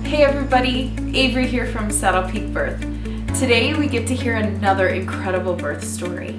Hey everybody, Avery here from Saddle Peak Birth. Today we get to hear another incredible birth story.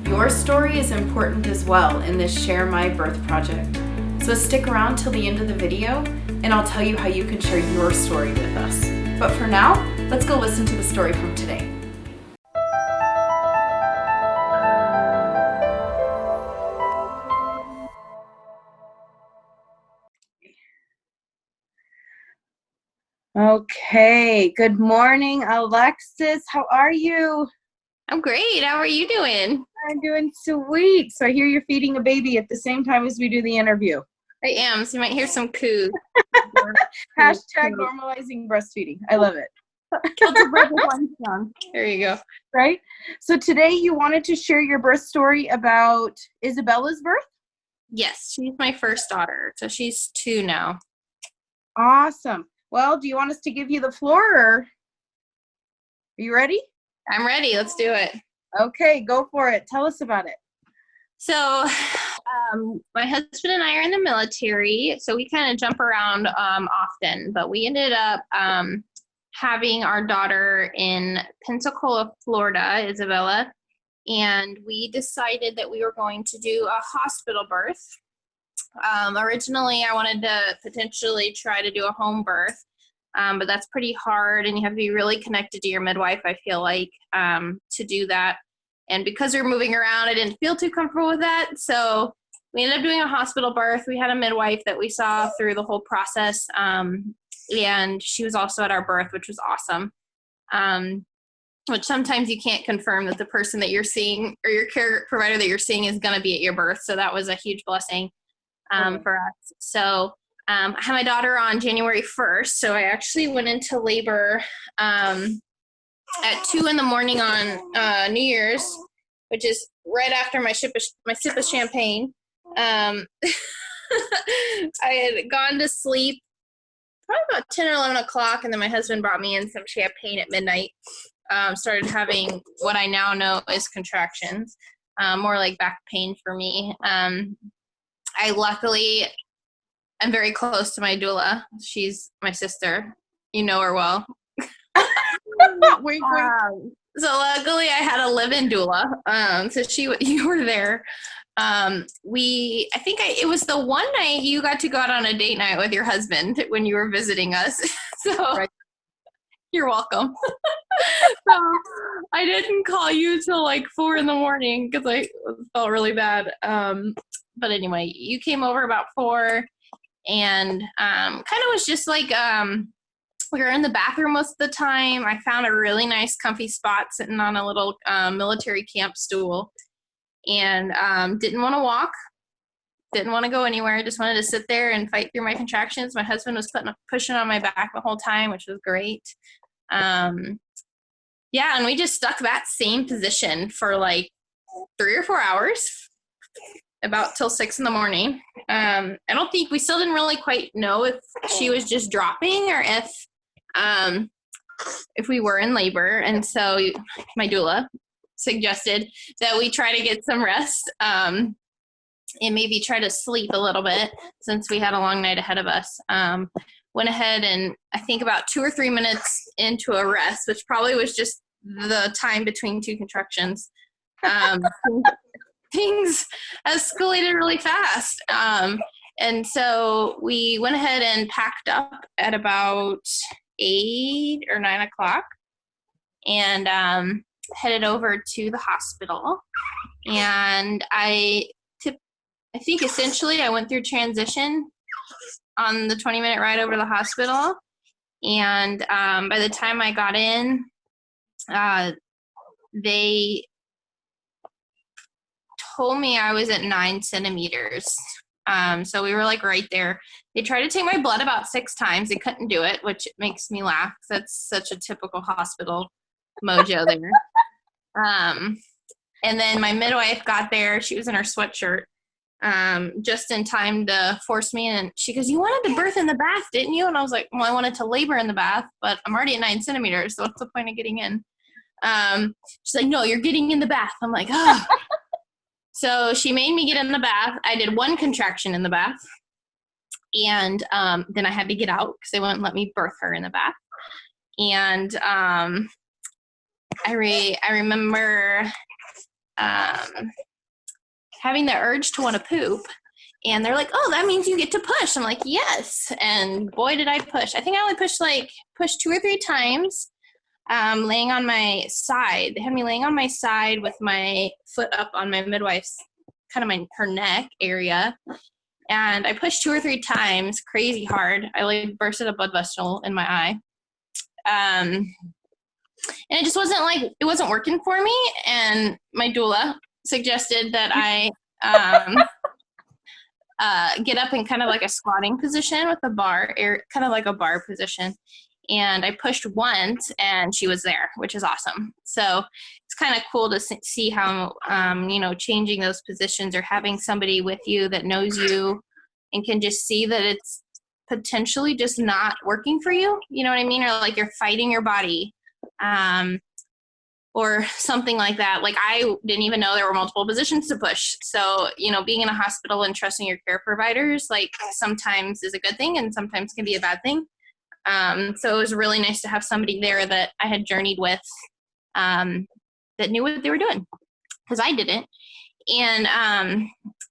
Your story is important as well in this Share My Birth project. So stick around till the end of the video and I'll tell you how you can share your story with us. But for now, let's go listen to the story from today. Okay, good morning, Alexis. How are you? I'm great. How are you doing? I'm doing sweet. So I hear you're feeding a baby at the same time as we do the interview. I am, so you might hear some coo. Hashtag normalizing breastfeeding. I love it. Kill two birds with one stone. There you go. Right? So today you wanted to share your birth story about Isabella's birth? Yes, she's my first daughter, so she's 2 now. Awesome. Well, do you want us to give you the floor, or are you ready? I'm ready. Let's do it. Okay, go for it. Tell us about it. So, my husband and I are in the military, so we kind of jump around often, but we ended up having our daughter in Pensacola, Florida, Isabella, and we decided that we were going to do a hospital birth. Originally, I wanted to potentially try to do a home birth, but that's pretty hard, and you have to be really connected to your midwife, I feel like, to do that. And because we were moving around, I didn't feel too comfortable with that, so we ended up doing a hospital birth. We had a midwife that we saw through the whole process, and she was also at our birth, which was awesome. Which sometimes you can't confirm that the person that you're seeing or your care provider that you're seeing is going to be at your birth, so that was a huge blessing. For us. So I had my daughter on January 1st. So I actually went into labor at 2 in the morning on New Year's, which is right after my sip of champagne. I had gone to sleep probably about 10 or 11 o'clock, and then my husband brought me in some champagne at midnight. Started having what I now know is contractions, more like back pain for me. I luckily am very close to my doula. She's my sister. You know her well. Wink, wink. So luckily I had a live-in doula. So you were there. I think it was the one night you got to go out on a date night with your husband when you were visiting us. So right. You're welcome. So I didn't call you till like 4 in the morning because I felt really bad. But anyway, you came over about 4 and kind of was just like we were in the bathroom most of the time. I found a really nice comfy spot sitting on a little military camp stool and didn't want to walk, didn't want to go anywhere, just wanted to sit there and fight through my contractions. My husband was pushing on my back the whole time, which was great. Yeah, and we just stuck that same position for like 3 or 4 hours. About till 6 in the morning. I don't think we still didn't really quite know if she was just dropping or if we were in labor. And so my doula suggested that we try to get some rest and maybe try to sleep a little bit since we had a long night ahead of us. Went ahead and I think about 2 or 3 minutes into a rest, which probably was just the time between 2 contractions. Things escalated really fast. And so we went ahead and packed up at about 8 or 9 o'clock and headed over to the hospital. And I think essentially I went through transition on the 20-minute ride over to the hospital. And by the time I got in, they told me I was at 9 centimeters. So we were like right there. They tried to take my blood about 6 times. They couldn't do it, which makes me laugh. That's such a typical hospital mojo there. And then my midwife got there. She was in her sweatshirt just in time to force me in. She goes, "You wanted to birth in the bath, didn't you?" And I was like, "Well, I wanted to labor in the bath, but I'm already at 9 centimeters. So what's the point of getting in?" She's like, "No, you're getting in the bath." I'm like, "Oh." So she made me get in the bath. I did 1 contraction in the bath. And then I had to get out because they wouldn't let me birth her in the bath. And I remember having the urge to want to poop. And they're like, oh, that means you get to push. I'm like, yes. And boy, did I push. I think I only pushed 2 or 3 times, laying on my side. They had me laying on my side with my foot up on my midwife's, kind of her neck area. And I pushed 2 or 3 times, crazy hard. I like bursted a blood vessel in my eye. And it just it wasn't working for me. And my doula suggested that I get up in kind of like a squatting position with a bar, kind of like a bar position. And I pushed once and she was there, which is awesome. So it's kind of cool to see how, changing those positions or having somebody with you that knows you and can just see that it's potentially just not working for you. You know what I mean? Or like you're fighting your body, or something like that. Like I didn't even know there were multiple positions to push. So, being in a hospital and trusting your care providers, like sometimes is a good thing and sometimes can be a bad thing. So it was really nice to have somebody there that I had journeyed with, that knew what they were doing, because I didn't. And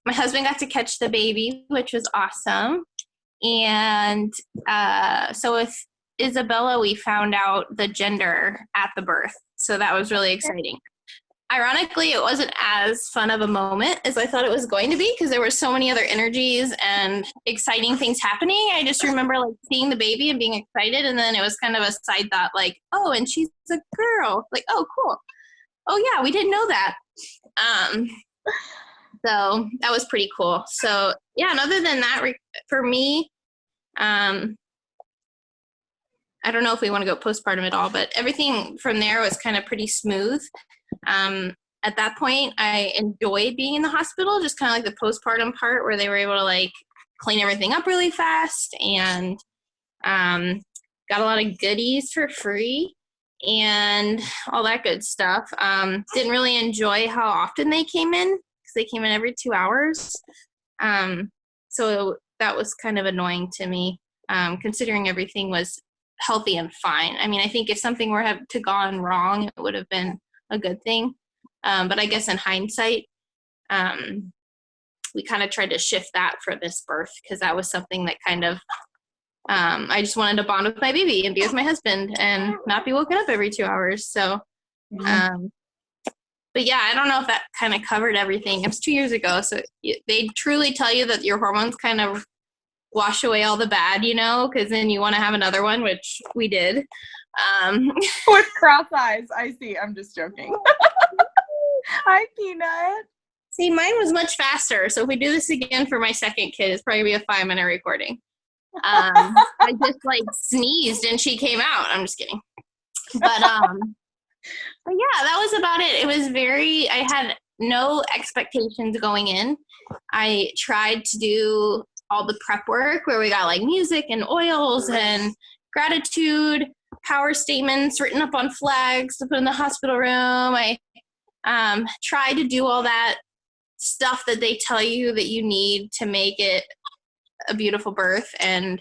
my husband got to catch the baby, which was awesome. And so with Isabella, we found out the gender at the birth. So that was really exciting. Ironically, it wasn't as fun of a moment as I thought it was going to be because there were so many other energies and exciting things happening. I just remember like seeing the baby and being excited, and then it was kind of a side thought like, oh, and she's a girl. Like, oh, cool. Oh, yeah, we didn't know that. So that was pretty cool. So, yeah, and other than that, for me, I don't know if we want to go postpartum at all, but everything from there was kind of pretty smooth. At that point, I enjoyed being in the hospital, just kind of like the postpartum part where they were able to like clean everything up really fast and got a lot of goodies for free and all that good stuff. Didn't really enjoy how often they came in because they came in every 2 hours. So that was kind of annoying to me, considering everything was healthy and fine. I mean, I think if something were to gone wrong, it would have been a good thing. But I guess in hindsight, we kind of tried to shift that for this birth because that was something that kind of, I just wanted to bond with my baby and be with my husband and not be woken up every 2 hours. So, but yeah, I don't know if that kind of covered everything. It was 2 years ago. So they truly tell you that your hormones kind of wash away all the bad, because then you want to have another one, which we did. With cross eyes. I see. I'm just joking. Hi, Peanut. See, mine was much faster. So if we do this again for my second kid, it's probably going to be a 5-minute recording. I just sneezed and she came out. I'm just kidding. But yeah, that was about it. It was I had no expectations going in. I tried to do all the prep work where we got music and oils and gratitude, power statements written up on flags to put in the hospital room. I tried to do all that stuff that they tell you that you need to make it a beautiful birth, and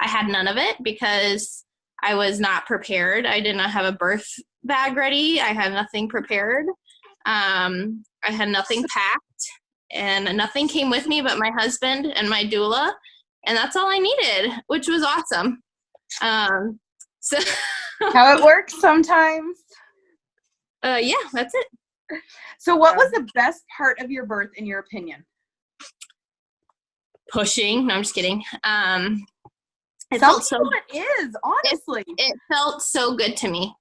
I had none of it because I was not prepared. I did not have a birth bag ready. I had nothing prepared. I had nothing packed, and nothing came with me but my husband and my doula, and that's all I needed, which was awesome. So how it works sometimes. Yeah, that's it. So what was the best part of your birth in your opinion? Pushing. No, I'm just kidding. It Some felt so. It is, honestly. It felt so good to me,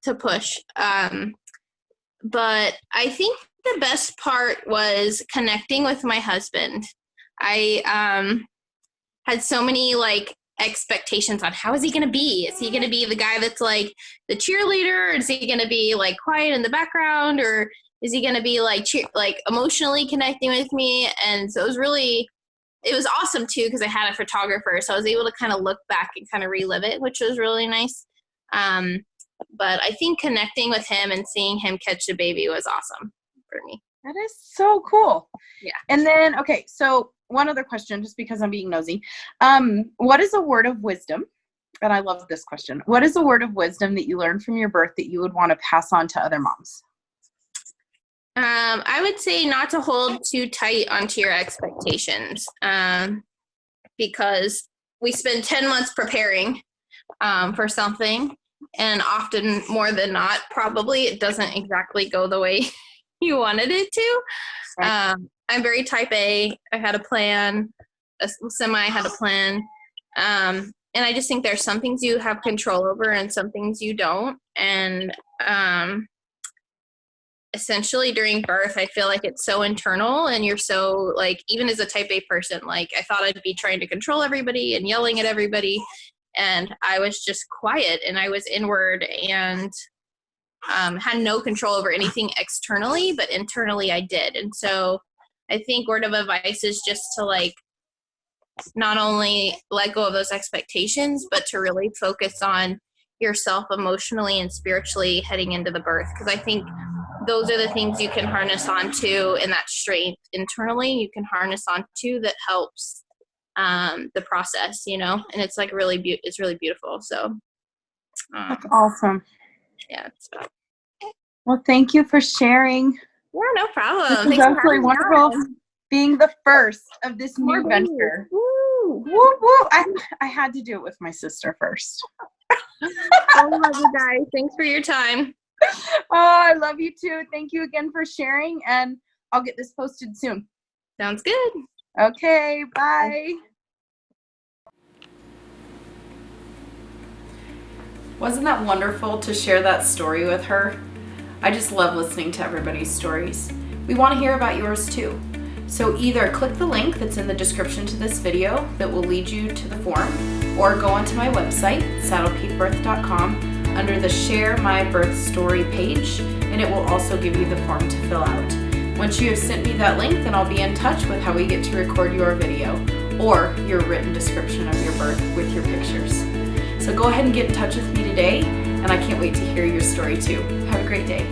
to push. But I think the best part was connecting with my husband. I had so many expectations on how is he going to be? Is he going to be the guy that's the cheerleader? Or is he going to be quiet in the background? Or is he going to be emotionally connecting with me? And so it was awesome too, because I had a photographer. So I was able to kind of look back and kind of relive it, which was really nice. But I think connecting with him and seeing him catch the baby was awesome for me. That is so cool. Yeah. And then, okay, so one other question, just because I'm being nosy. What is a word of wisdom? And I love this question. What is a word of wisdom that you learned from your birth that you would want to pass on to other moms? I would say not to hold too tight onto your expectations, because we spend 10 months preparing for something, and often more than not, probably it doesn't exactly go the way you wanted it to. Right. I'm very type A. I had a plan. Semi had a plan. And I just think there's some things you have control over and some things you don't. And essentially during birth, I feel like it's so internal, and you're so, like, even as a type A person, like, I thought I'd be trying to control everybody and yelling at everybody. And I was just quiet, and I was inward, and had no control over anything externally, but internally I did. And so I think word of advice is just to, like, not only let go of those expectations, but to really focus on yourself emotionally and spiritually heading into the birth. Because I think those are the things you can harness onto, and that strength internally you can harness onto that helps the process, you know. And it's like it's really beautiful. So That's awesome. yeah. So. Well, thank you for sharing. Yeah, no problem. This is Thanks for absolutely having me wonderful on. being the first of this More new babies. venture. Woo! Woo, woo. I had to do it with my sister first. I love you guys. Thanks for your time. Oh, I love you too. Thank you again for sharing, and I'll get this posted soon. Sounds good. Okay, bye. Wasn't that wonderful to share that story with her? I just love listening to everybody's stories. We want to hear about yours too. So either click the link that's in the description to this video that will lead you to the form, or go onto my website, saddlepeakbirth.com, under the Share My Birth Story page, and it will also give you the form to fill out. Once you have sent me that link, then I'll be in touch with how we get to record your video or your written description of your birth with your pictures. So go ahead and get in touch with me today, and I can't wait to hear your story too. Have a great day.